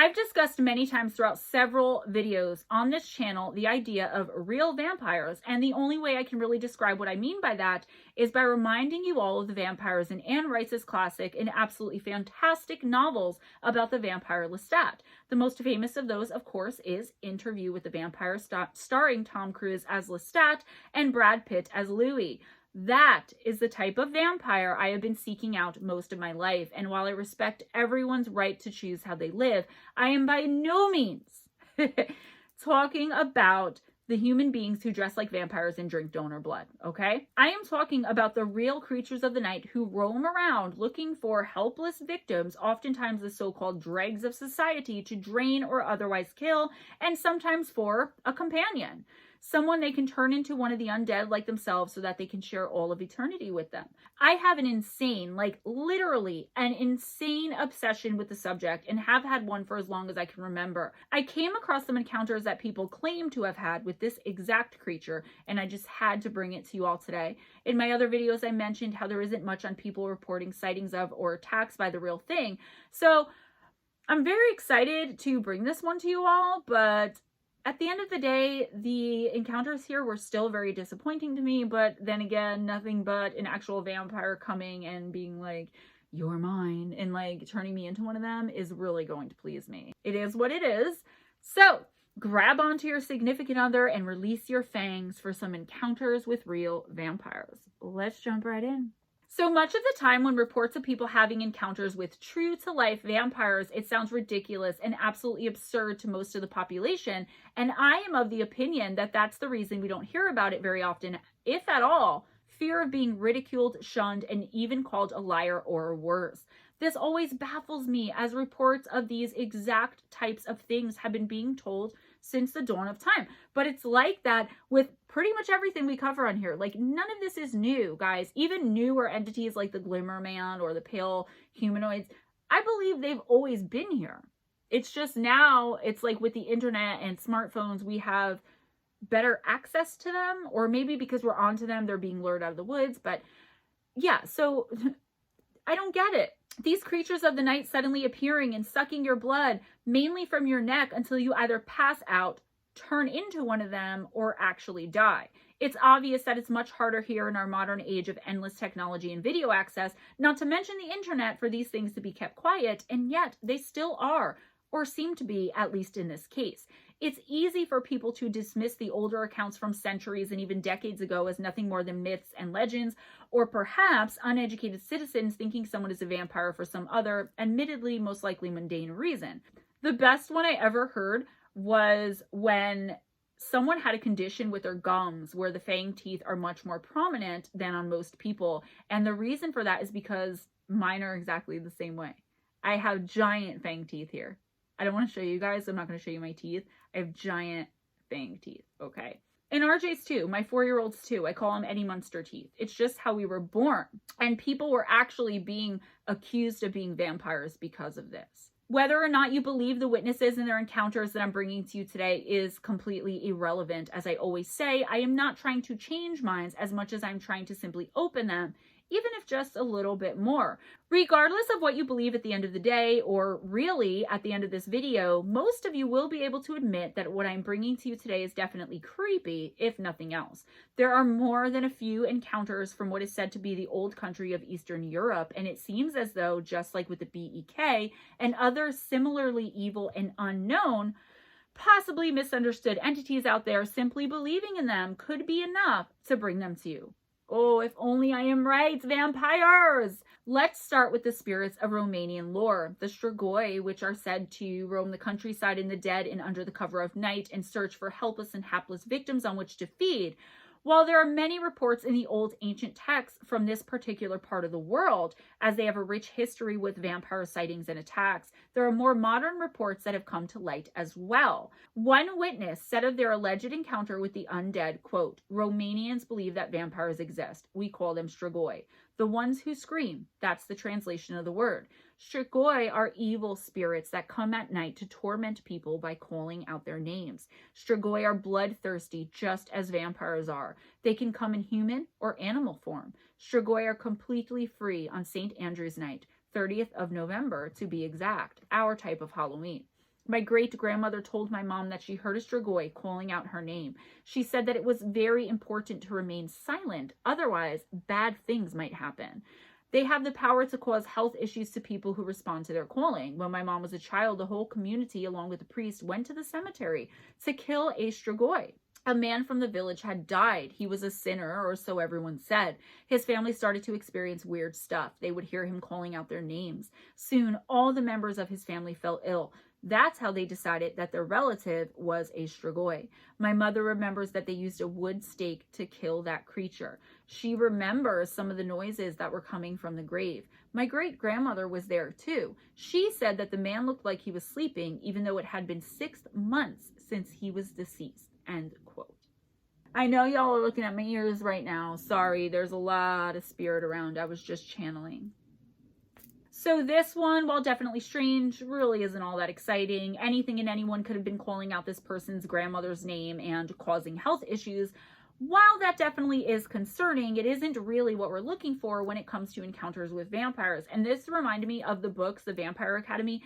I've discussed many times throughout several videos on this channel the idea of real vampires, and the only way I can really describe what I mean by that is by reminding you all of the vampires in Anne Rice's classic and absolutely fantastic novels about the vampire Lestat. The most famous of those, of course, is Interview with the Vampire, starring Tom Cruise as Lestat and Brad Pitt as Louis. That is the type of vampire I have been seeking out most of my life. And while I respect everyone's right to choose how they live, I am by no means talking about the human beings who dress like vampires and drink donor blood, okay? I am talking about the real creatures of the night who roam around looking for helpless victims, oftentimes the so-called dregs of society, to drain or otherwise kill, and sometimes for a companion. Someone they can turn into one of the undead like themselves so that they can share all of eternity with them. I have an insane, like literally an insane obsession with the subject and have had one for as long as I can remember. I came across some encounters that people claim to have had with this exact creature, and I just had to bring it to you all today. In my other videos, I mentioned how there isn't much on people reporting sightings of or attacks by the real thing. So I'm very excited to bring this one to you all, but at the end of the day, the encounters here were still very disappointing to me, but then again, nothing but an actual vampire coming and being like, you're mine, and like turning me into one of them is really going to please me. It is what it is. So grab onto your significant other and release your fangs for some encounters with real vampires. Let's jump right in. So much of the time when reports of people having encounters with true-to-life vampires, it sounds ridiculous and absolutely absurd to most of the population, and I am of the opinion that that's the reason we don't hear about it very often, if at all. Fear of being ridiculed, shunned, and even called a liar or worse. This always baffles me, as reports of these exact types of things have been being told since the dawn of time. But it's like that with pretty much everything we cover on here. Like, none of this is new, guys. Even newer entities like the Glimmer Man or the Pale Humanoids, I believe they've always been here. It's just now, it's like with the internet and smartphones, we have better access to them, or maybe because we're onto them, they're being lured out of the woods. But yeah, so I don't get it. These creatures of the night suddenly appearing and sucking your blood, mainly from your neck, until you either pass out, turn into one of them, or actually die. It's obvious that it's much harder here in our modern age of endless technology and video access, not to mention the internet, for these things to be kept quiet, and yet they still are, or seem to be, at least in this case. It's easy for people to dismiss the older accounts from centuries and even decades ago as nothing more than myths and legends, or perhaps uneducated citizens thinking someone is a vampire for some other, admittedly most likely mundane reason. The best one I ever heard was when someone had a condition with their gums where the fang teeth are much more prominent than on most people. And the reason for that is because mine are exactly the same way. I have giant fang teeth here. I don't want to show you guys. I'm not going to show you my teeth. I have giant fang teeth, okay? And RJ's too. My 4-year-old's too. I call them Eddie Munster teeth. It's just how we were born. And people were actually being accused of being vampires because of this. Whether or not you believe the witnesses and their encounters that I'm bringing to you today is completely irrelevant. As I always say, I am not trying to change minds as much as I'm trying to simply open them, even if just a little bit more. Regardless of what you believe at the end of the day, or really at the end of this video, most of you will be able to admit that what I'm bringing to you today is definitely creepy, if nothing else. There are more than a few encounters from what is said to be the old country of Eastern Europe, and it seems as though, just like with the BEK and other similarly evil and unknown, possibly misunderstood entities out there, simply believing in them could be enough to bring them to you. Oh, if only I am right, vampires! Let's start with the spirits of Romanian lore, the strigoi, which are said to roam the countryside in the dead and under the cover of night and search for helpless and hapless victims on which to feed. While there are many reports in the old ancient texts from this particular part of the world, as they have a rich history with vampire sightings and attacks, there are more modern reports that have come to light as well. One witness said of their alleged encounter with the undead, quote, "Romanians believe that vampires exist. We call them strigoi. The ones who scream." That's the translation of the word. Strigoi are evil spirits that come at night to torment people by calling out their names. Strigoi are bloodthirsty, just as vampires are. They can come in human or animal form. Strigoi are completely free on St. Andrew's Night, 30th of November to be exact, our type of Halloween. My great-grandmother told my mom that she heard a strigoi calling out her name. She said that it was very important to remain silent, otherwise bad things might happen. They have the power to cause health issues to people who respond to their calling. When my mom was a child, the whole community, along with the priest, went to the cemetery to kill a strigoi. A man from the village had died. He was a sinner, or so everyone said. His family started to experience weird stuff. They would hear him calling out their names. Soon, all the members of his family fell ill. That's how they decided that their relative was a strigoi. My mother remembers that they used a wood stake to kill that creature. She remembers some of the noises that were coming from the grave. My great-grandmother was there too. She said that the man looked like he was sleeping, even though it had been 6 months since he was deceased. End quote. I know y'all are looking at my ears right now. Sorry, there's a lot of spirit around. I was just channeling. So this one, while definitely strange, really isn't all that exciting. Anything and anyone could have been calling out this person's grandmother's name and causing health issues. While that definitely is concerning, it isn't really what we're looking for when it comes to encounters with vampires. And this reminded me of the books, The Vampire Academy.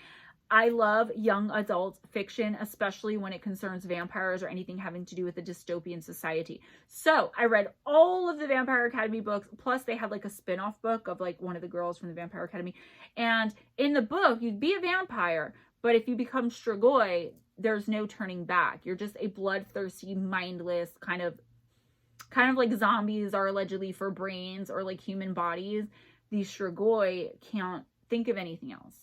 I love young adult fiction, especially when it concerns vampires or anything having to do with a dystopian society. So I read all of the Vampire Academy books, plus they had like a spin-off book of like one of the girls from the Vampire Academy. And in the book, you'd be a vampire, but if you become strigoi, there's no turning back. You're just a bloodthirsty, mindless kind of like zombies are allegedly for brains or like human bodies. These strigoi can't think of anything else.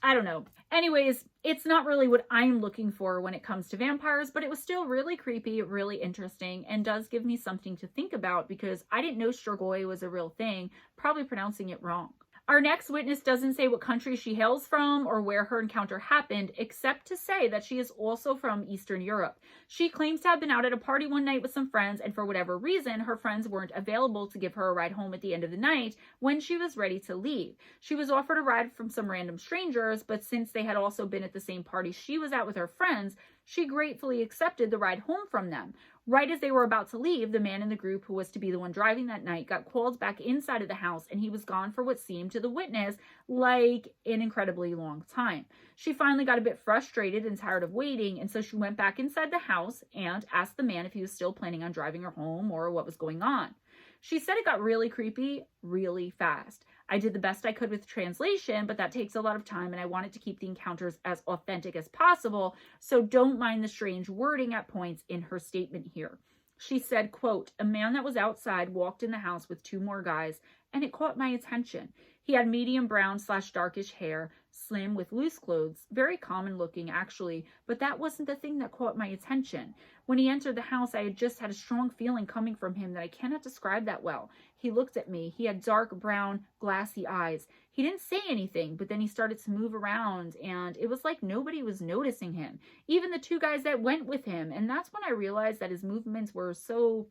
I don't know. Anyways, it's not really what I'm looking for when it comes to vampires, but it was still really creepy, really interesting, and does give me something to think about because I didn't know strigoi was a real thing, probably pronouncing it wrong. Our next witness doesn't say what country she hails from or where her encounter happened, except to say that she is also from Eastern Europe. She claims to have been out at a party one night with some friends, and for whatever reason, her friends weren't available to give her a ride home at the end of the night when she was ready to leave. She was offered a ride from some random strangers, but since they had also been at the same party she was at with her friends, she gratefully accepted the ride home from them. Right as they were about to leave, the man in the group who was to be the one driving that night got called back inside of the house, and he was gone for what seemed to the witness like an incredibly long time. She finally got a bit frustrated and tired of waiting, and so she went back inside the house and asked the man if he was still planning on driving her home or what was going on. She said it got really creepy really fast. I did the best I could with translation, but that takes a lot of time, and I wanted to keep the encounters as authentic as possible, so don't mind the strange wording at points in her statement here. She said, quote, "A man that was outside walked in the house with 2 more guys, and it caught my attention. He had medium brown / darkish hair, slim with loose clothes, very common looking actually, but that wasn't the thing that caught my attention. When he entered the house, I had just had a strong feeling coming from him that I cannot describe that well. He looked at me. He had dark brown, glassy eyes. He didn't say anything, but then he started to move around, and it was like nobody was noticing him, even the 2 guys that went with him, and that's when I realized that his movements were so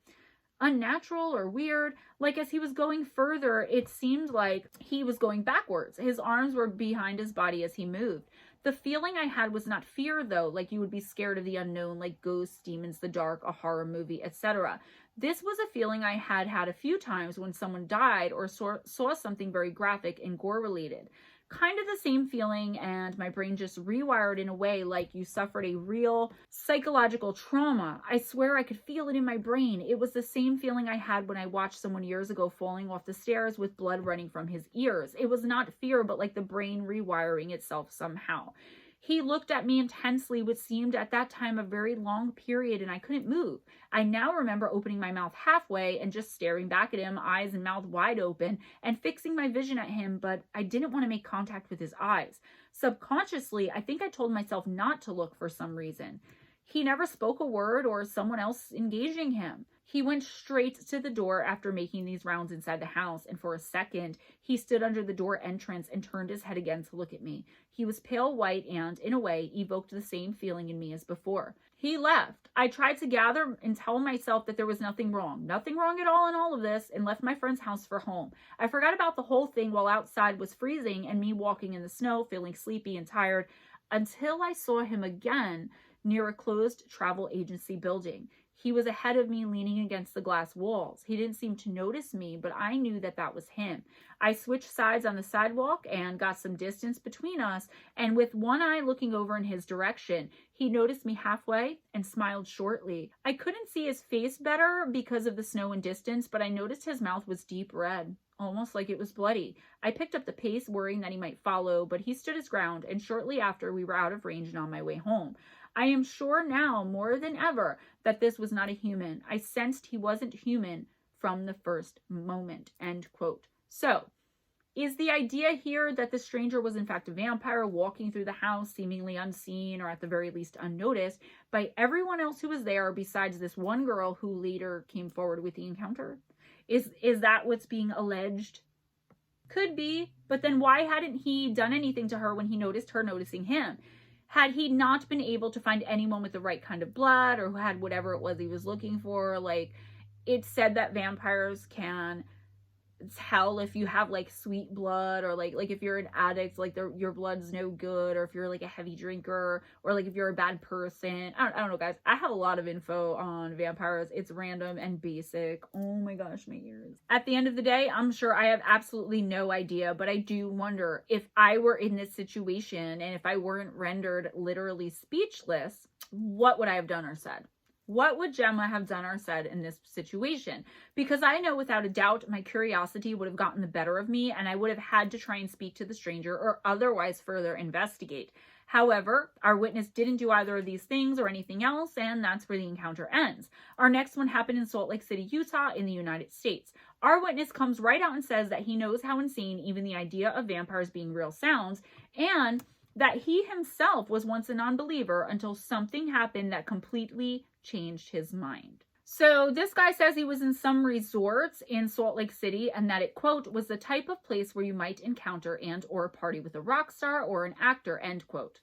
unnatural or weird. Like as he was going further, it seemed like he was going backwards. His arms were behind his body as he moved. The feeling I had was not fear though, like you would be scared of the unknown, like ghosts, demons, the dark, a horror movie, etc. This was a feeling I had had a few times when someone died or saw something very graphic and gore related. Kind of the same feeling, and my brain just rewired in a way like you suffered a real psychological trauma. I swear I could feel it in my brain. It was the same feeling I had when I watched someone years ago falling off the stairs with blood running from his ears. It was not fear, but like the brain rewiring itself somehow. He looked at me intensely, which seemed at that time a very long period, and I couldn't move. I now remember opening my mouth halfway and just staring back at him, eyes and mouth wide open, and fixing my vision at him, but I didn't want to make contact with his eyes. Subconsciously, I think I told myself not to look for some reason. He never spoke a word or someone else engaging him. He went straight to the door after making these rounds inside the house, and for a second, he stood under the door entrance and turned his head again to look at me. He was pale white and, in a way, evoked the same feeling in me as before. He left. I tried to gather and tell myself that there was nothing wrong at all in all of this, and left my friend's house for home. I forgot about the whole thing while outside was freezing and me walking in the snow, feeling sleepy and tired, until I saw him again near a closed travel agency building. He was ahead of me, leaning against the glass walls. He didn't seem to notice me, but I knew that that was him. I switched sides on the sidewalk and got some distance between us, and with one eye looking over in his direction, he noticed me halfway and smiled shortly. I couldn't see his face better because of the snow and distance, but I noticed his mouth was deep red, almost like it was bloody. I picked up the pace, worrying that he might follow, but he stood his ground, and shortly after, we were out of range and on my way home. I am sure now, more than ever, that this was not a human. I sensed he wasn't human from the first moment, end quote. So, is the idea here that the stranger was in fact a vampire walking through the house, seemingly unseen or at the very least unnoticed by everyone else who was there besides this one girl who later came forward with the encounter? Is that what's being alleged? Could be, but then why hadn't he done anything to her when he noticed her noticing him? Had he not been able to find anyone with the right kind of blood or who had whatever it was he was looking for? Like, it said that vampires can tell if you have like sweet blood, or like if you're an addict, like your blood's no good, or if you're like a heavy drinker, or like if you're a bad person. I don't know, guys. I have a lot of info on vampires. It's random and basic. Oh my gosh, my ears. At the end of the day, I'm sure I have absolutely no idea, but I do wonder if I were in this situation and if I weren't rendered literally speechless, what would I have done or said? What would Gemma have done or said in this situation? Because I know without a doubt my curiosity would have gotten the better of me, and I would have had to try and speak to the stranger or otherwise further investigate. However, our witness didn't do either of these things or anything else, and that's where the encounter ends. Our next one happened in Salt Lake City, Utah, in the United States. Our witness comes right out and says that he knows how insane even the idea of vampires being real sounds, and that he himself was once a non-believer until something happened that completely changed his mind. So this guy says he was in some resorts in Salt Lake City and that it, quote, was the type of place where you might encounter and or party with a rock star or an actor, end quote.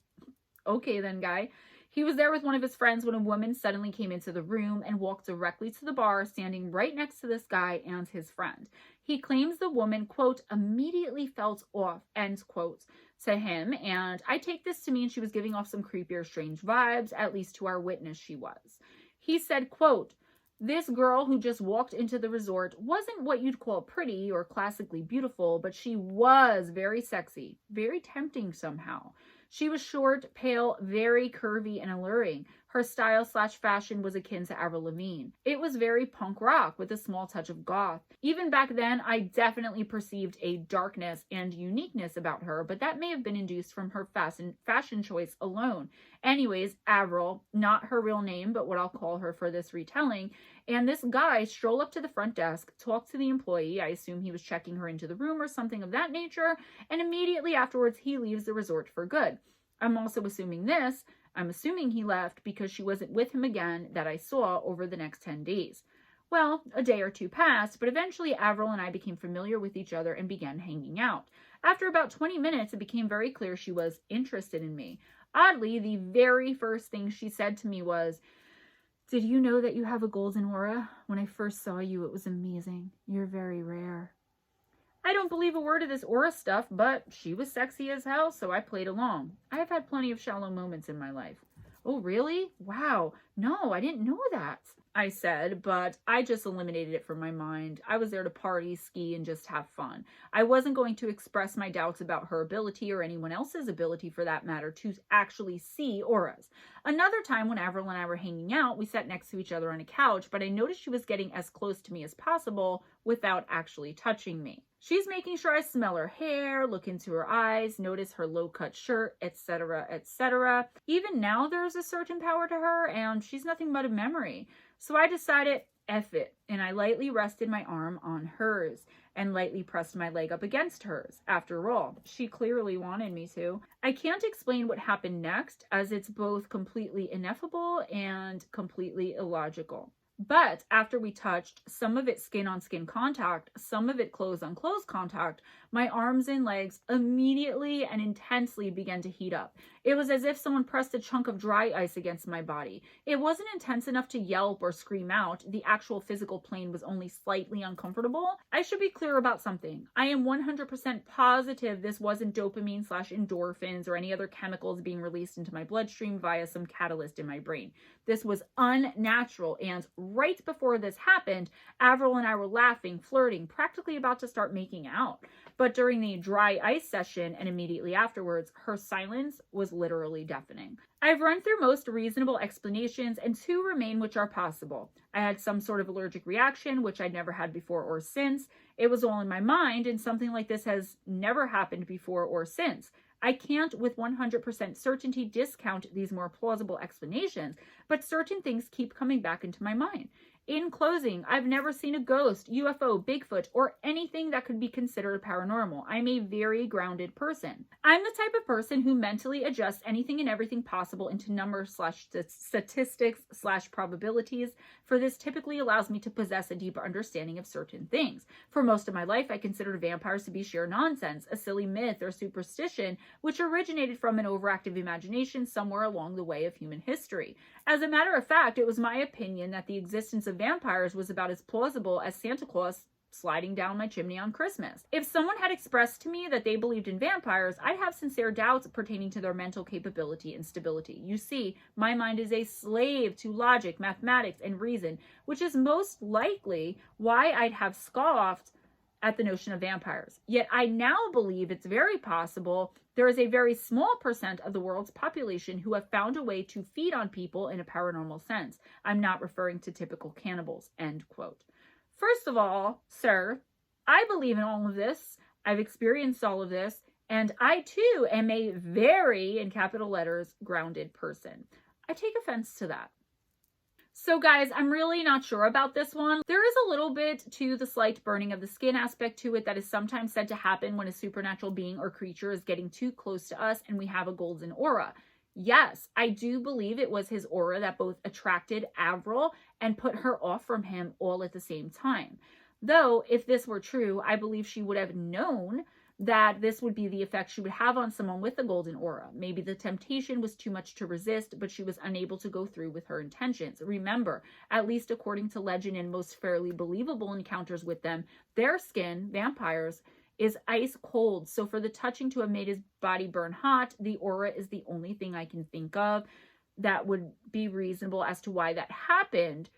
Okay then, guy. He was there with one of his friends when a woman suddenly came into the room and walked directly to the bar, standing right next to this guy and his friend. He claims the woman, quote, immediately felt off, end quote, to him, and I take this to mean she was giving off some creepy or strange vibes, at least to our witness she was. He said, quote, this girl who just walked into the resort wasn't what you'd call pretty or classically beautiful, but she was very sexy, very tempting somehow. She was short, pale, very curvy and alluring. Her style/fashion was akin to Avril Lavigne. It was very punk rock with a small touch of goth. Even back then, I definitely perceived a darkness and uniqueness about her, but that may have been induced from her fashion choice alone. Anyways, Avril, not her real name, but what I'll call her for this retelling, and this guy strolled up to the front desk, talked to the employee, I assume he was checking her into the room or something of that nature, and immediately afterwards he leaves the resort for good. I'm also assuming this. I'm assuming he left because she wasn't with him again that I saw over the next 10 days. Well, a day or two passed, but eventually Avril and I became familiar with each other and began hanging out. After about 20 minutes, it became very clear she was interested in me. Oddly, the very first thing she said to me was, did you know that you have a golden aura? When I first saw you, it was amazing. You're very rare. I don't believe a word of this aura stuff, but she was sexy as hell, so I played along. I've had plenty of shallow moments in my life. Oh, really? Wow. No, I didn't know that, I said, but I just eliminated it from my mind. I was there to party, ski, and just have fun. I wasn't going to express my doubts about her ability or anyone else's ability for that matter to actually see auras. Another time when Avril and I were hanging out, we sat next to each other on a couch, but I noticed she was getting as close to me as possible without actually touching me. She's making sure I smell her hair, look into her eyes, notice her low-cut shirt, etc., etc. Even now, there's a certain power to her, and she's nothing but a memory. So I decided, F it, and I lightly rested my arm on hers and lightly pressed my leg up against hers. After all, she clearly wanted me to. I can't explain what happened next, as it's both completely ineffable and completely illogical. But after we touched, some of it skin on skin contact, some of it clothes on clothes contact, my arms and legs immediately and intensely began to heat up. It was as if someone pressed a chunk of dry ice against my body. It wasn't intense enough to yelp or scream out. The actual physical pain was only slightly uncomfortable. I should be clear about something. I am 100% positive this wasn't dopamine/endorphins or any other chemicals being released into my bloodstream via some catalyst in my brain. This was unnatural, and right before this happened, Avril and I were laughing, flirting, practically about to start making out. But during the dry ice session and immediately afterwards, her silence was literally deafening. I've run through most reasonable explanations, and two remain which are possible. I had some sort of allergic reaction, which I'd never had before or since. It was all in my mind, and something like this has never happened before or since. I can't with 100% certainty discount these more plausible explanations, but certain things keep coming back into my mind. In closing, I've never seen a ghost, UFO, Bigfoot, or anything that could be considered paranormal. I'm a very grounded person. I'm the type of person who mentally adjusts anything and everything possible into numbers/statistics/probabilities, for this typically allows me to possess a deeper understanding of certain things. For most of my life, I considered vampires to be sheer nonsense, a silly myth or superstition, which originated from an overactive imagination somewhere along the way of human history. As a matter of fact, it was my opinion that the existence of vampires was about as plausible as Santa Claus sliding down my chimney on Christmas. If someone had expressed to me that they believed in vampires, I'd have sincere doubts pertaining to their mental capability and stability. You see, my mind is a slave to logic, mathematics, and reason, which is most likely why I'd have scoffed at the notion of vampires. Yet I now believe it's very possible there is a very small percent of the world's population who have found a way to feed on people in a paranormal sense. I'm not referring to typical cannibals, end quote. First of all, sir, I believe in all of this. I've experienced all of this, and I too am a very, in capital letters, grounded person. I take offense to that. So guys, I'm really not sure about this one. There is a little bit to the slight burning of the skin aspect to it that is sometimes said to happen when a supernatural being or creature is getting too close to us and we have a golden aura. Yes, I do believe it was his aura that both attracted Avril and put her off from him all at the same time. Though, if this were true, I believe she would have known that this would be the effect she would have on someone with a golden aura. Maybe the temptation was too much to resist, but she was unable to go through with her intentions. Remember, at least according to legend and most fairly believable encounters with them, their skin, vampires, is ice cold. So for the touching to have made his body burn hot, the aura is the only thing I can think of that would be reasonable as to why that happened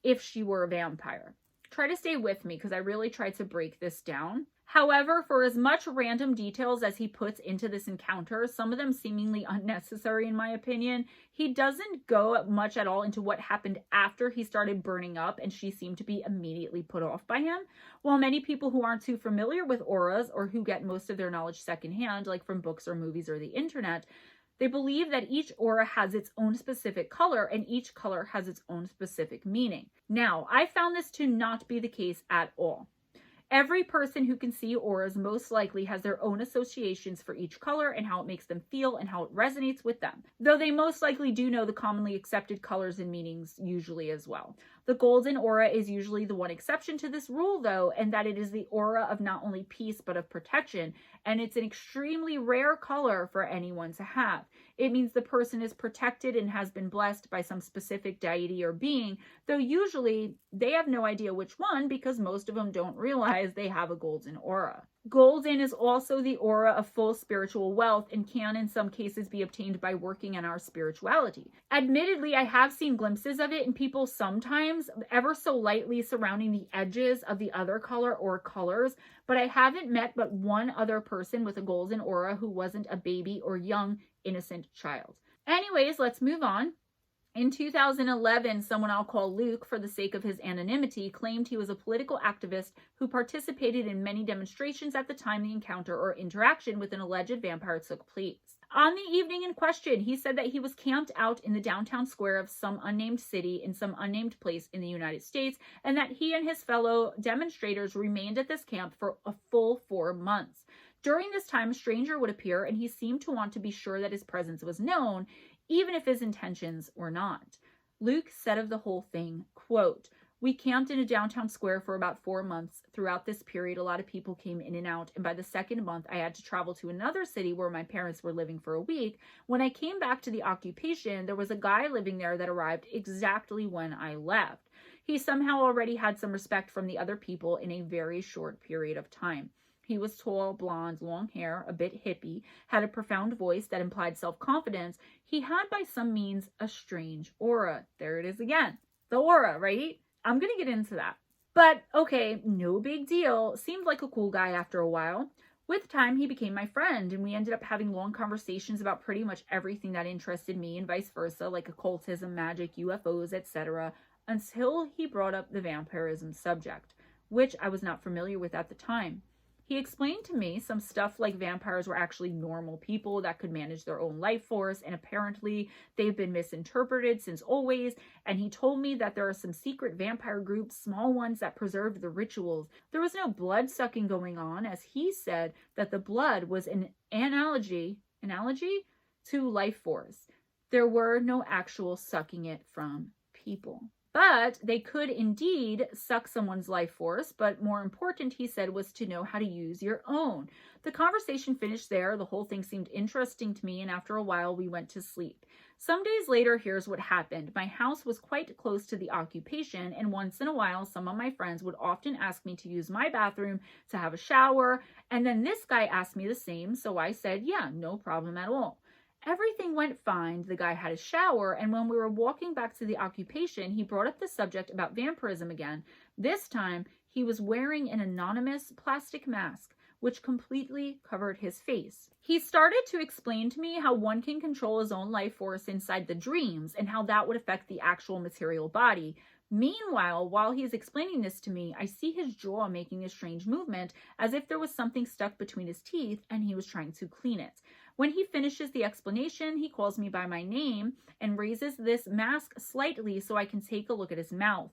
if she were a vampire. Try to stay with me because I really tried to break this down. However, for as much random details as he puts into this encounter, some of them seemingly unnecessary in my opinion, he doesn't go much at all into what happened after he started burning up and she seemed to be immediately put off by him. While many people who aren't too familiar with auras or who get most of their knowledge secondhand, like from books or movies or the internet, they believe that each aura has its own specific color and each color has its own specific meaning. Now, I found this to not be the case at all. Every person who can see auras most likely has their own associations for each color and how it makes them feel and how it resonates with them, though they most likely do know the commonly accepted colors and meanings usually as well. The golden aura is usually the one exception to this rule though, and that it is the aura of not only peace but of protection, and it's an extremely rare color for anyone to have. It means the person is protected and has been blessed by some specific deity or being, though usually they have no idea which one because most of them don't realize they have a golden aura. Golden is also the aura of full spiritual wealth and can in some cases be obtained by working on our spirituality. Admittedly, I have seen glimpses of it in people sometimes ever so lightly surrounding the edges of the other color or colors, but I haven't met but one other person with a golden aura who wasn't a baby or young, innocent child. Anyways, let's move on. In 2011, someone I'll call Luke for the sake of his anonymity claimed he was a political activist who participated in many demonstrations at the time the encounter or interaction with an alleged vampire took place. On the evening in question, he said that he was camped out in the downtown square of some unnamed city in some unnamed place in the United States, and that he and his fellow demonstrators remained at this camp for a full 4 months. During this time, a stranger would appear, and he seemed to want to be sure that his presence was known, even if his intentions were not. Luke said of the whole thing, quote, "We camped in a downtown square for about 4 months. Throughout this period, a lot of people came in and out, and by the second month, I had to travel to another city where my parents were living for a week. When I came back to the occupation, there was a guy living there that arrived exactly when I left. He somehow already had some respect from the other people in a very short period of time. He was tall, blonde, long hair, a bit hippie, had a profound voice that implied self-confidence. He had by some means a strange aura." There it is again. The aura, right? I'm going to get into that. But okay, no big deal. Seemed like a cool guy after a while. With time, he became my friend, and we ended up having long conversations about pretty much everything that interested me and vice versa, like occultism, magic, UFOs, etc., until he brought up the vampirism subject, which I was not familiar with at the time. He explained to me some stuff like vampires were actually normal people that could manage their own life force, and apparently they've been misinterpreted since always, and he told me that there are some secret vampire groups, small ones that preserved the rituals. There was no blood sucking going on, as he said that the blood was an analogy to life force. There were no actual sucking it from people. But they could indeed suck someone's life force, but more important, he said, was to know how to use your own. The conversation finished there. The whole thing seemed interesting to me, and after a while, we went to sleep. Some days later, here's what happened. My house was quite close to the occupation, and once in a while, some of my friends would often ask me to use my bathroom to have a shower, and then this guy asked me the same, so I said, yeah, no problem at all. Everything went fine. The guy had a shower, and when we were walking back to the occupation, he brought up the subject about vampirism again. This time, he was wearing an anonymous plastic mask, which completely covered his face. He started to explain to me how one can control his own life force inside the dreams, and how that would affect the actual material body. Meanwhile, while he is explaining this to me, I see his jaw making a strange movement, as if there was something stuck between his teeth, and he was trying to clean it. When he finishes the explanation, he calls me by my name and raises this mask slightly so I can take a look at his mouth.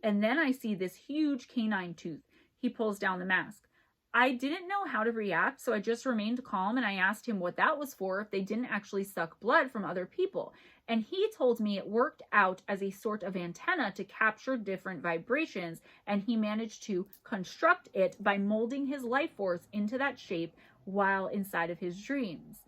And then I see this huge canine tooth. He pulls down the mask. I didn't know how to react, so I just remained calm, and I asked him what that was for, if they didn't actually suck blood from other people. And he told me it worked out as a sort of antenna to capture different vibrations, and he managed to construct it by molding his life force into that shape while inside of his dreams.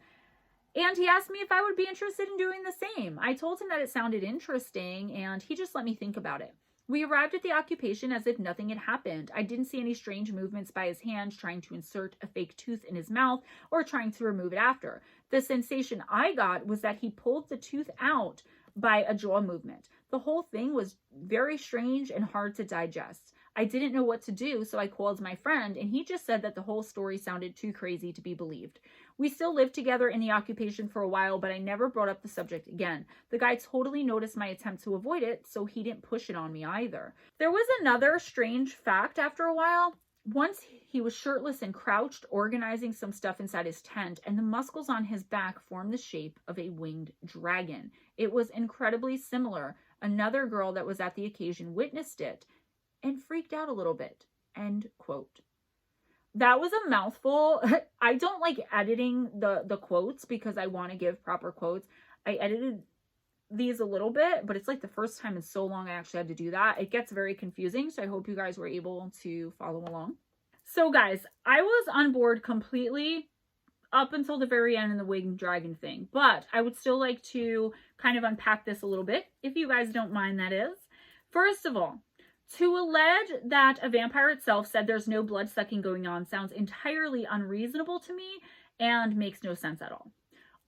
And he asked me if I would be interested in doing the same. I told him that it sounded interesting, and he just let me think about it. We arrived at the occupation as if nothing had happened. I didn't see any strange movements by his hands trying to insert a fake tooth in his mouth or trying to remove it after. The sensation I got was that he pulled the tooth out by a jaw movement. The whole thing was very strange and hard to digest. I didn't know what to do, so I called my friend, and he just said that the whole story sounded too crazy to be believed. We still lived together in the occupation for a while, but I never brought up the subject again. The guy totally noticed my attempt to avoid it, so he didn't push it on me either. There was another strange fact after a while. Once he was shirtless and crouched, organizing some stuff inside his tent, and the muscles on his back formed the shape of a winged dragon. It was incredibly similar. Another girl that was at the occasion witnessed it and freaked out a little bit. End quote. That was a mouthful. I don't like editing the quotes because I want to give proper quotes. I edited these a little bit, but it's like the first time in so long I actually had to do that. It gets very confusing, so I hope you guys were able to follow along. So guys, I was on board completely up until the very end in the winged dragon thing, but I would still like to kind of unpack this a little bit, if you guys don't mind, that is. First of all, to allege that a vampire itself said there's no blood sucking going on sounds entirely unreasonable to me and makes no sense at all.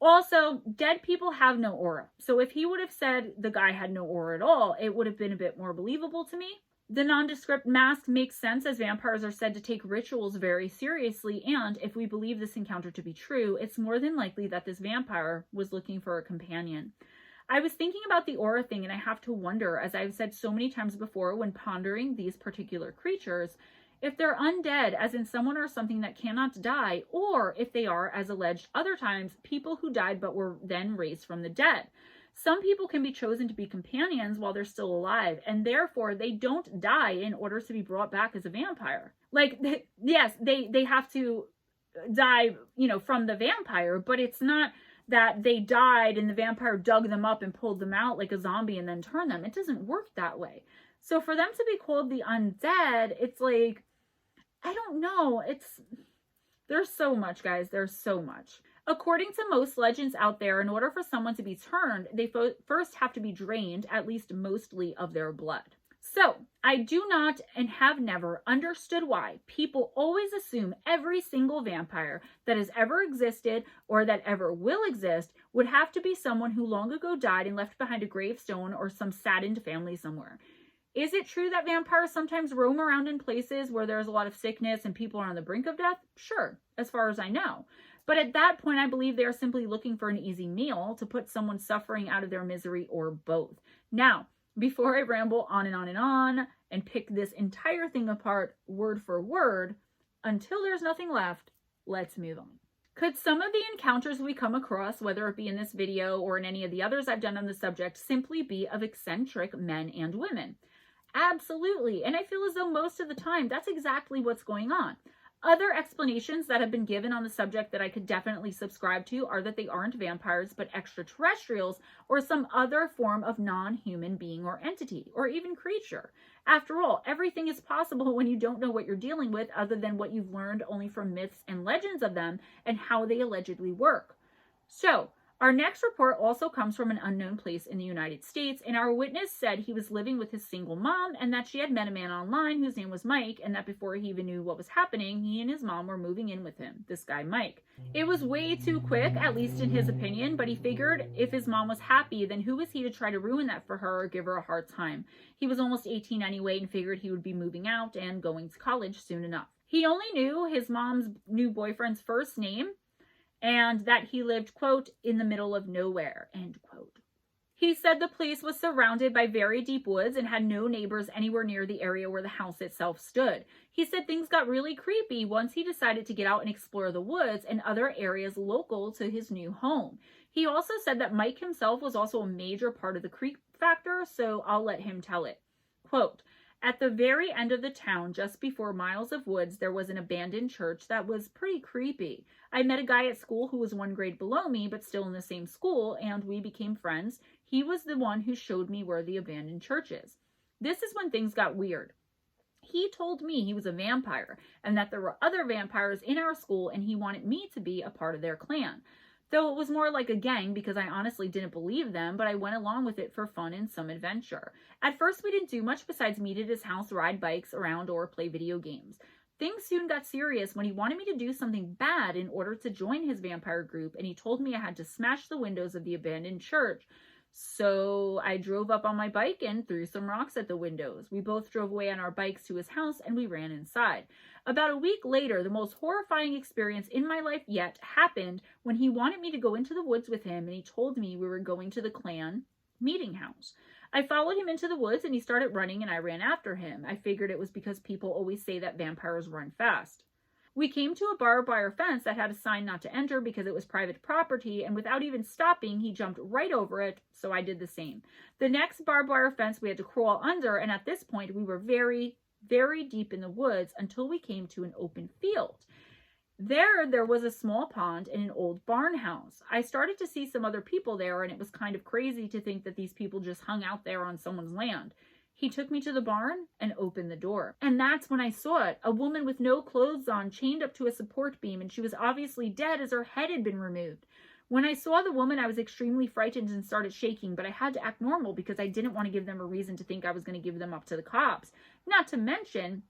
Also, dead people have no aura. So if he would have said the guy had no aura at all, it would have been a bit more believable to me. The nondescript mask makes sense, as vampires are said to take rituals very seriously, and if we believe this encounter to be true, it's more than likely that this vampire was looking for a companion. I was thinking about the aura thing, and I have to wonder, as I've said so many times before when pondering these particular creatures, if they're undead, as in someone or something that cannot die, or if they are, as alleged other times, people who died but were then raised from the dead. Some people can be chosen to be companions while they're still alive, and therefore they don't die in order to be brought back as a vampire. Like, yes, they have to die, from the vampire, but it's not that they died and the vampire dug them up and pulled them out like a zombie and then turned them. It doesn't work that way. So for them to be called the undead, it's like, I don't know. There's so much, guys. There's so much. According to most legends out there, in order for someone to be turned, they first have to be drained, at least mostly, of their blood. So, I do not and have never understood why people always assume every single vampire that has ever existed or that ever will exist would have to be someone who long ago died and left behind a gravestone or some saddened family somewhere. Is it true that vampires sometimes roam around in places where there's a lot of sickness and people are on the brink of death? Sure, as far as I know. But at that point, I believe they are simply looking for an easy meal to put someone suffering out of their misery, or both. Now, before I ramble on and pick this entire thing apart word for word, until there's nothing left, let's move on. Could some of the encounters we come across, whether it be in this video or in any of the others I've done on the subject, simply be of eccentric men and women? Absolutely. And I feel as though most of the time that's exactly what's going on. Other explanations that have been given on the subject that I could definitely subscribe to are that they aren't vampires, but extraterrestrials or some other form of non-human being or entity, or even creature. After all, everything is possible when you don't know what you're dealing with other than what you've learned only from myths and legends of them and how they allegedly work. So, our next report also comes from an unknown place in the United States, and our witness said he was living with his single mom and that she had met a man online whose name was Mike, and that before he even knew what was happening, he and his mom were moving in with him, this guy Mike. It was way too quick, at least in his opinion, but he figured if his mom was happy, then who was he to try to ruin that for her or give her a hard time? He was almost 18 anyway and figured he would be moving out and going to college soon enough. He only knew his mom's new boyfriend's first name, and that he lived, quote, in the middle of nowhere, end quote. He said the place was surrounded by very deep woods and had no neighbors anywhere near the area where the house itself stood. He said things got really creepy once he decided to get out and explore the woods and other areas local to his new home. He also said that Mike himself was also a major part of the creep factor, so I'll let him tell it. Quote, at the very end of the town, just before miles of woods, there was an abandoned church that was pretty creepy. I met a guy at school who was one grade below me, but still in the same school, and we became friends. He was the one who showed me where the abandoned church is. This is when things got weird. He told me he was a vampire, and that there were other vampires in our school, and he wanted me to be a part of their clan. Though it was more like a gang because I honestly didn't believe them, but I went along with it for fun and some adventure. At first, we didn't do much besides meet at his house, ride bikes around, or play video games. Things soon got serious when he wanted me to do something bad in order to join his vampire group, and he told me I had to smash the windows of the abandoned church. So I drove up on my bike and threw some rocks at the windows. We both drove away on our bikes to his house and we ran inside. About a week later, the most horrifying experience in my life yet happened when he wanted me to go into the woods with him, and he told me we were going to the clan meeting house. I followed him into the woods and he started running and I ran after him. I figured it was because people always say that vampires run fast. We came to a barbed wire fence that had a sign not to enter because it was private property, and without even stopping, he jumped right over it, so I did the same. The next barbed wire fence we had to crawl under, and at this point we were very, very deep in the woods until we came to an open field. There was a small pond and an old barn house. I started to see some other people there, and it was kind of crazy to think that these people just hung out there on someone's land. He took me to the barn and opened the door. And that's when I saw it. A woman with no clothes on, chained up to a support beam, and she was obviously dead as her head had been removed. When I saw the woman, I was extremely frightened and started shaking, but I had to act normal because I didn't want to give them a reason to think I was going to give them up to the cops. Not to mention,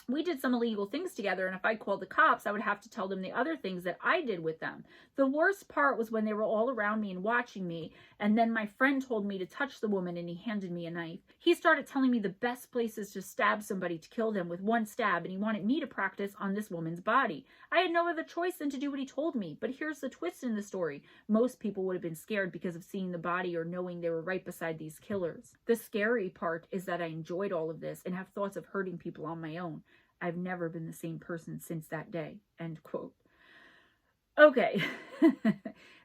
we did some illegal things together, and if I called the cops, I would have to tell them the other things that I did with them. The worst part was when they were all around me and watching me, and then my friend told me to touch the woman, and he handed me a knife. He started telling me the best places to stab somebody to kill them with one stab, and he wanted me to practice on this woman's body. I had no other choice than to do what he told me, but here's the twist in the story. Most people would have been scared because of seeing the body or knowing they were right beside these killers. The scary part is that I enjoyed all of this and have thoughts of hurting people on my own. I've never been the same person since that day, end quote. Okay,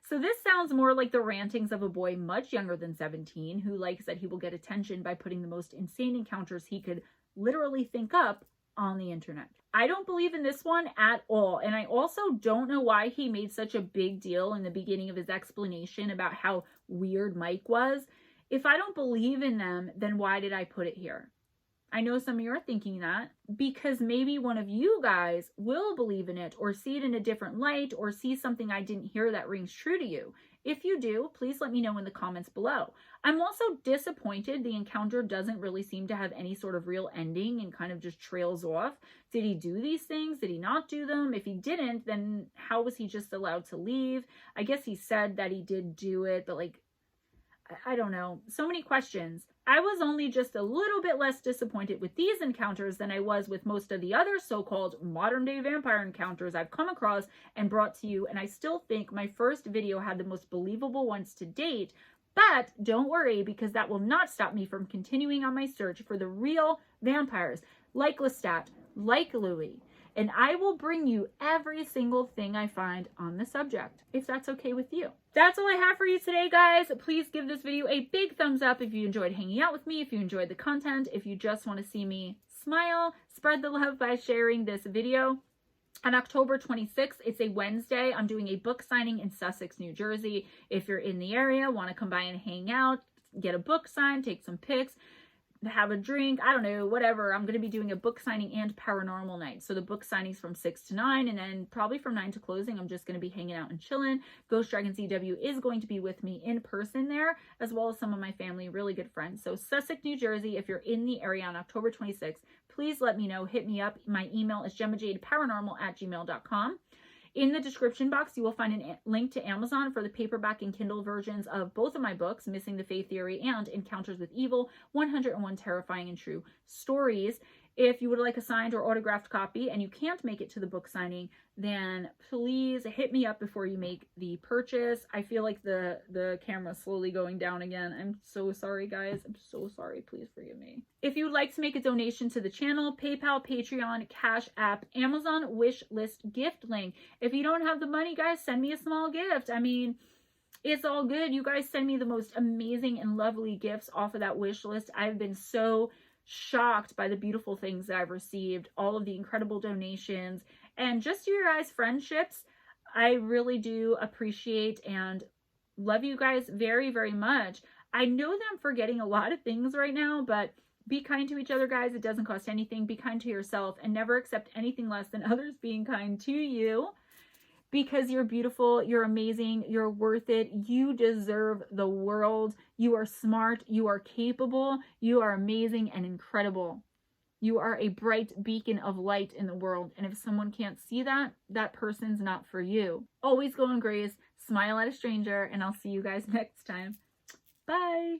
so this sounds more like the rantings of a boy much younger than 17 who likes that he will get attention by putting the most insane encounters he could literally think up on the internet. I don't believe in this one at all. And I also don't know why he made such a big deal in the beginning of his explanation about how weird Mike was. If I don't believe in them, then why did I put it here? I know some of you are thinking that because maybe one of you guys will believe in it or see it in a different light or see something I didn't hear that rings true to you. If you do, please let me know in the comments below. I'm also disappointed the encounter doesn't really seem to have any sort of real ending and kind of just trails off. Did he do these things? Did he not do them? If he didn't, then how was he just allowed to leave? I guess he said that he did do it, but like, I don't know. So many questions. I was only just a little bit less disappointed with these encounters than I was with most of the other so-called modern day vampire encounters I've come across and brought to you. And I still think my first video had the most believable ones to date. But don't worry, because that will not stop me from continuing on my search for the real vampires, like Lestat, like Louis. And I will bring you every single thing I find on the subject, if that's okay with you. That's all I have for you today, guys. Please give this video a big thumbs up if you enjoyed hanging out with me, if you enjoyed the content, if you just want to see me smile. Spread the love by sharing this video. On October 26th, it's a Wednesday, I'm doing a book signing in Sussex, New Jersey. If you're in the area, want to come by and hang out, get a book signed, take some pics, have a drink, I don't know, whatever. I'm going to be doing a book signing and paranormal night. So the book signing's from 6 to 9, and then probably from 9 to closing, I'm just going to be hanging out and chilling. Ghost Dragon CW is going to be with me in person there, as well as some of my family, really good friends. So Sussex, New Jersey, if you're in the area on October 26th, please let me know. Hit me up. My email is GemmaJadeParanormal@gmail.com. In the description box, you will find a link to Amazon for the paperback and Kindle versions of both of my books, Missing the Faith Theory and Encounters with Evil, 101 Terrifying and True Stories. If you would like a signed or autographed copy and you can't make it to the book signing, then please hit me up before you make the purchase. I feel like the camera's slowly going down again. I'm so sorry, guys. I'm so sorry. Please forgive me. If you would like to make a donation to the channel, PayPal, Patreon, Cash App, Amazon wish list gift link. If you don't have the money, guys, send me a small gift. I mean, it's all good. You guys send me the most amazing and lovely gifts off of that wish list. I've been so shocked by the beautiful things that I've received, all of the incredible donations, and just your guys' friendships. I really do appreciate and love you guys very, very much. I know that I'm forgetting a lot of things right now, but be kind to each other, guys. It doesn't cost anything. Be kind to yourself and never accept anything less than others being kind to you. Because you're beautiful, you're amazing, you're worth it, you deserve the world, you are smart, you are capable, you are amazing and incredible. You are a bright beacon of light in the world, and if someone can't see that, that person's not for you. Always go in grace, smile at a stranger, and I'll see you guys next time. Bye!